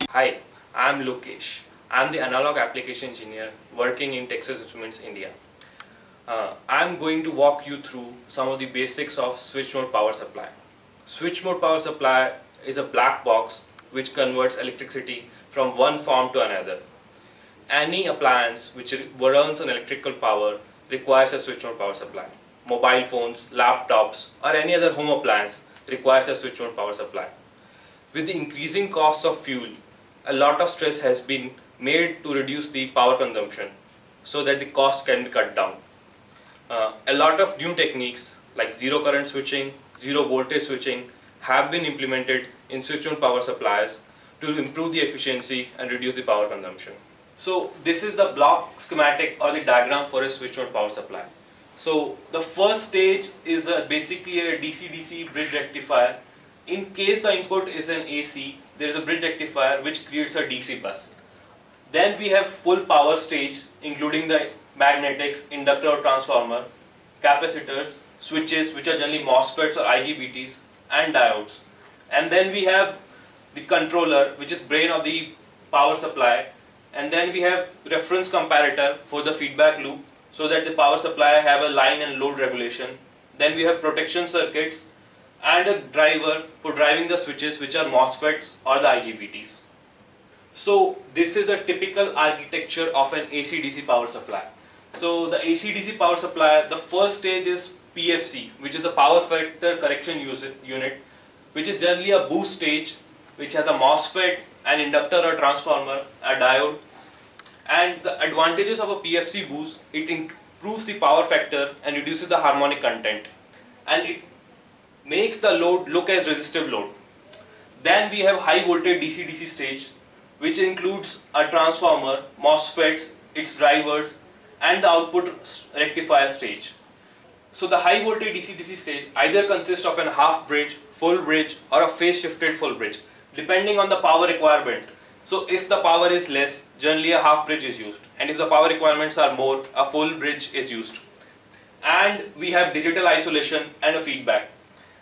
Hi, I'm Lokesh. I'm the analog application engineer working in Texas Instruments, India. I'm going to walk you through some of the basics of switch mode power supply. Switch mode power supply is a black box which converts electricity from one form to another. Any appliance which runs on electrical power requires a switch mode power supply. Mobile phones, laptops, or any other home appliance requires a switch mode power supply. With the increasing costs of fuel, a lot of stress has been made to reduce the power consumption so that the cost can be cut down. A lot of new techniques like zero current switching, zero voltage switching have been implemented in switch mode power supplies to improve the efficiency and reduce the power consumption. So this is the block schematic or the diagram for a switch mode power supply. So the first stage is basically a DC-DC bridge rectifier. In case the input is an AC, there is a bridge rectifier which creates a DC bus. Then we have full power stage including the magnetics, inductor or transformer, capacitors, switches which are generally MOSFETs or IGBTs, and diodes. And then we have the controller which is brain of the power supply, and then we have reference comparator for the feedback loop so that the power supply have a line and load regulation. Then we have protection circuits and a driver for driving the switches which are MOSFETs or the IGBTs. So this is a typical architecture of an AC-DC power supply. So the AC-DC power supply, the first stage is PFC, which is the power factor correction unit, which is generally a boost stage which has a MOSFET, an inductor or transformer, a diode. And the advantages of a PFC boost, it improves the power factor and reduces the harmonic content, and it makes the load look as resistive load. Then we have high voltage DC-DC stage, which includes a transformer, MOSFETs, its drivers, and the output rectifier stage. So the high voltage DC-DC stage either consists of a half bridge, full bridge, or a phase shifted full bridge, depending on the power requirement. So if the power is less, generally a half bridge is used, and if the power requirements are more, a full bridge is used. And we have digital isolation and a feedback.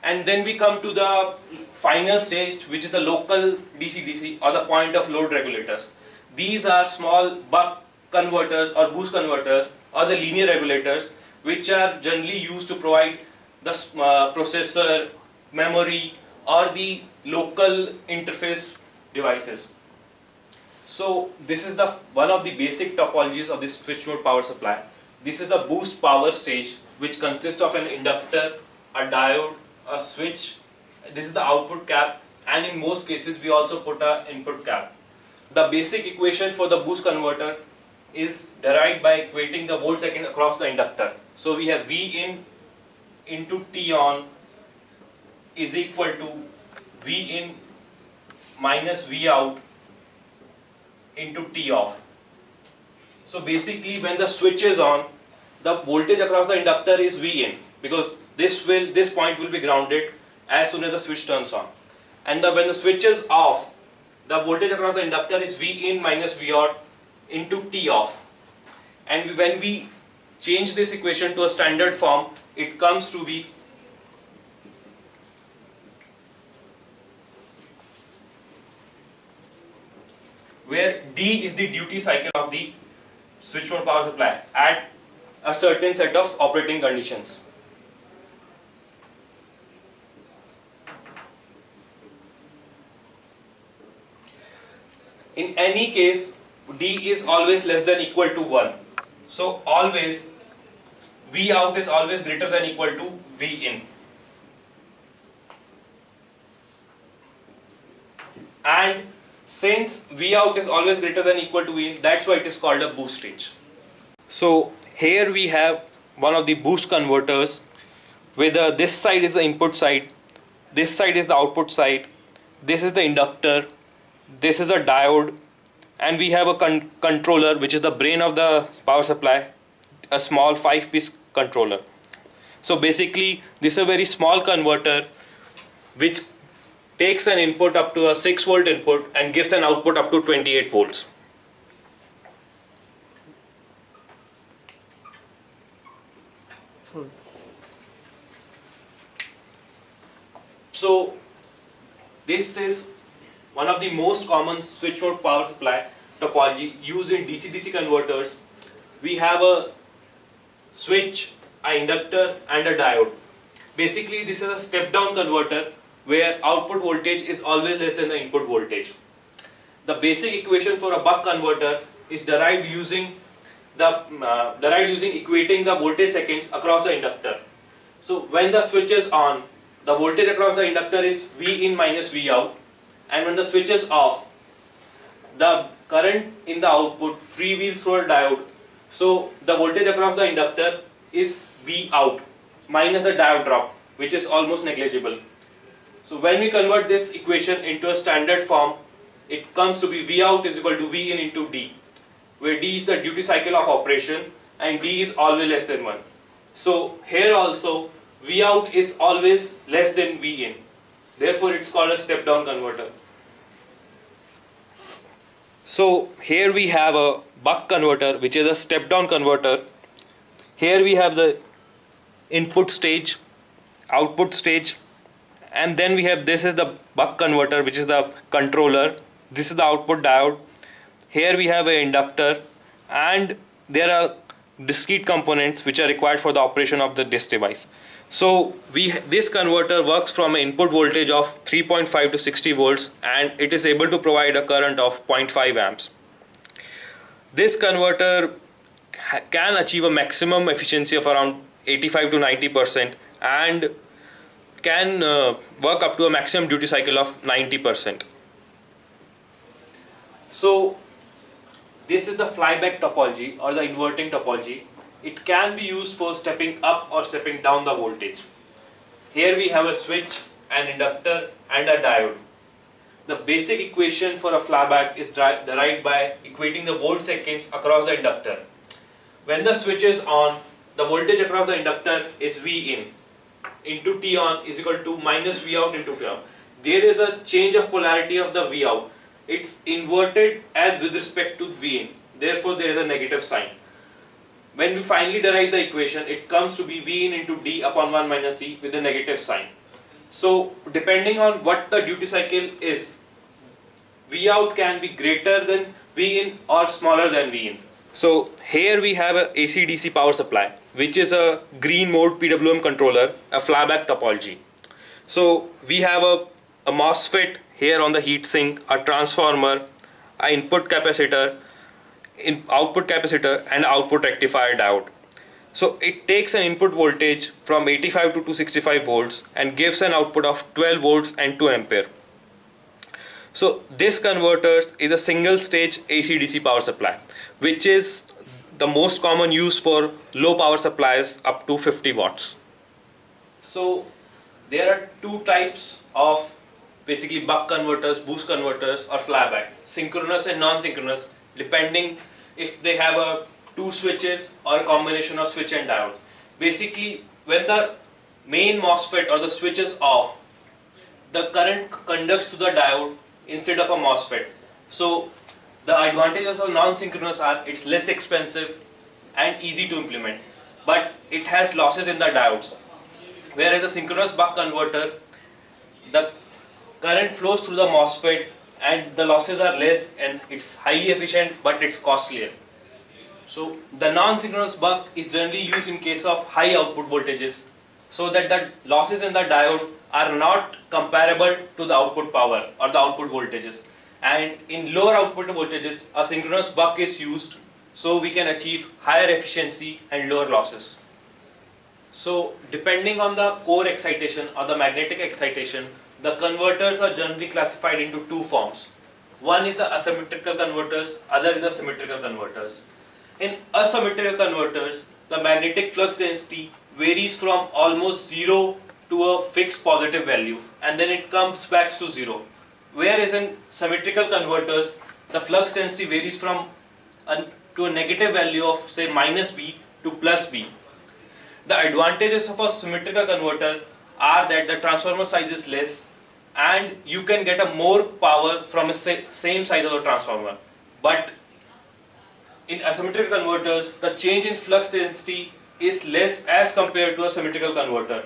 And then we come to the final stage, which is the local DC-DC or the point of load regulators. These are small buck converters or boost converters or the linear regulators, which are generally used to provide the processor, memory, or the local interface devices. So this is one of the basic topologies of this switch mode power supply. This is the boost power stage, which consists of an inductor, a diode, a switch. This is the output cap, and in most cases we also put an input cap. The basic equation for the boost converter is derived by equating the volt second across the inductor. So we have V in into T on is equal to V in minus V out into T off. So basically when the switch is on, the voltage across the inductor is V in, because this point will be grounded as soon as the switch turns on. And when the switch is off, the voltage across the inductor is V in minus V out into T off. And when we change this equation to a standard form, it comes to be where D is the duty cycle of the switch mode power supply at a certain set of operating conditions. In any case, D is always less than equal to 1. So always V out is always greater than equal to V in. And since V out is always greater than equal to V in, that's why it is called a boost stage. So here we have one of the boost converters, where this side is the input side, this side is the output side, this is the inductor, this is a diode, and we have a controller which is the brain of the power supply, a small 5-piece controller. So basically this is a very small converter which takes an input up to a 6 volt input and gives an output up to 28 volts. So this is one of the most common switch mode power supply topology used in DC-DC converters. We have a switch, an inductor and a diode. Basically this is a step down converter where output voltage is always less than the input voltage. The basic equation for a buck converter is derived using equating the voltage seconds across the inductor. So when the switch is on, the voltage across the inductor is V in minus V out, and when the switch is off, the current in the output freewheels through a diode. So the voltage across the inductor is V out minus the diode drop, which is almost negligible. So when we convert this equation into a standard form, it comes to be V out is equal to V in into D, where D is the duty cycle of operation and D is always less than 1. So here also V out is always less than V in. Therefore it's called a step down converter. So here we have a buck converter, which is a step down converter. Here we have the input stage, output stage, and then we have, this is the buck converter, which is the controller. This is the output diode. Here we have an inductor, and there are discrete components which are required for the operation of this device. So this converter works from an input voltage of 3.5 to 60 volts, and it is able to provide a current of 0.5 amps. This converter can achieve a maximum efficiency of around 85 to 90% and can work up to a maximum duty cycle of 90%. So this is the flyback topology or the inverting topology. It can be used for stepping up or stepping down the voltage. Here we have a switch, an inductor and a diode. The basic equation for a flyback is derived by equating the volt seconds across the inductor. When the switch is on, the voltage across the inductor is V in into T on is equal to minus V out into T on. There is a change of polarity of the V out. It's inverted as with respect to V in. Therefore there is a negative sign. When we finally derive the equation, it comes to be V in into D upon 1 minus D with a negative sign. So depending on what the duty cycle is, V out can be greater than V in or smaller than V in. So here we have a AC-DC power supply, which is a green mode PWM controller, a flyback topology. So we have a MOSFET here on the heatsink, a transformer, an input capacitor, output capacitor and output rectifier diode. So it takes an input voltage from 85 to 265 volts and gives an output of 12 volts and 2 ampere. So this converter is a single stage AC-DC power supply, which is the most common use for low power supplies up to 50 watts. So there are two types of basically buck converters, boost converters or flyback, synchronous and non-synchronous, depending if they have two switches or a combination of switch and diode. Basically when the main MOSFET or the switch is off, the current conducts to the diode instead of a MOSFET. So the advantages of non-synchronous are it's less expensive and easy to implement, but it has losses in the diodes. Whereas the synchronous buck converter, the current flows through the MOSFET and the losses are less and it's highly efficient, but it's costlier. So the non-synchronous buck is generally used in case of high output voltages, so that the losses in the diode are not comparable to the output power or the output voltages. And in lower output voltages, a synchronous buck is used so we can achieve higher efficiency and lower losses. So depending on the core excitation or the magnetic excitation, the converters are generally classified into two forms. One is the asymmetrical converters, other is the symmetrical converters. In asymmetrical converters, the magnetic flux density varies from almost 0 to a fixed positive value and then it comes back to 0. Whereas in symmetrical converters, the flux density varies from to a negative value of say minus B to plus B. The advantages of a symmetrical converter are that the transformer size is less and you can get a more power from a same size of a transformer. But in asymmetrical converters, the change in flux density is less as compared to a symmetrical converter.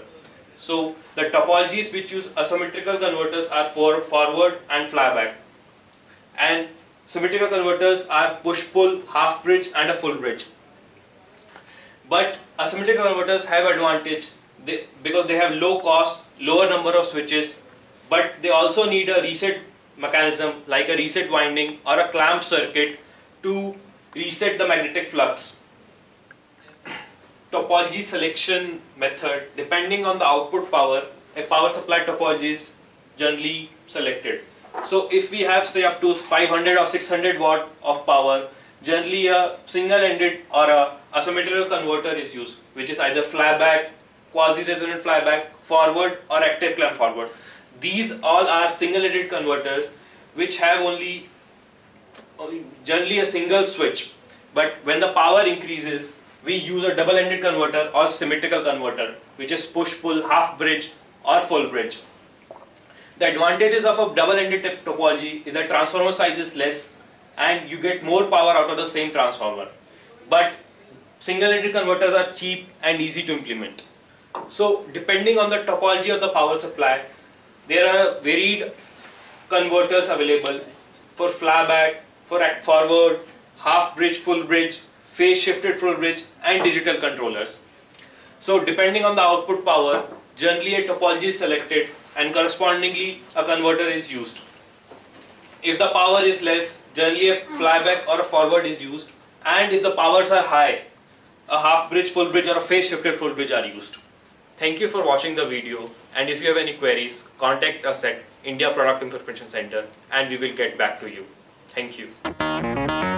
So the topologies which use asymmetrical converters are for forward and flyback, and symmetrical converters are push-pull, half bridge and a full bridge. But asymmetrical converters have advantage because they have low cost, lower number of switches, but they also need a reset mechanism like a reset winding or a clamp circuit to reset the magnetic flux. Topology selection method, depending on the output power, a power supply topology is generally selected. So if we have say up to 500 or 600 watt of power, generally a single-ended or a asymmetrical converter is used, which is either flyback, quasi-resonant flyback, forward or active clamp forward. These all are single-ended converters which have only generally a single switch. But when the power increases, we use a double-ended converter or symmetrical converter, which is push-pull, half bridge or full bridge. The advantages of a double-ended topology is that transformer size is less and you get more power out of the same transformer. But single-ended converters are cheap and easy to implement. So depending on the topology of the power supply, there are varied converters available for flyback, for forward, half bridge, full bridge, phase shifted full bridge and digital controllers. So depending on the output power, generally a topology is selected and correspondingly a converter is used. If the power is less, generally a flyback or a forward is used, and if the powers are high, a half bridge, full bridge or a phase shifted full bridge are used. Thank you for watching the video, and if you have any queries, contact us at India Product Information Center and we will get back to you. Thank you.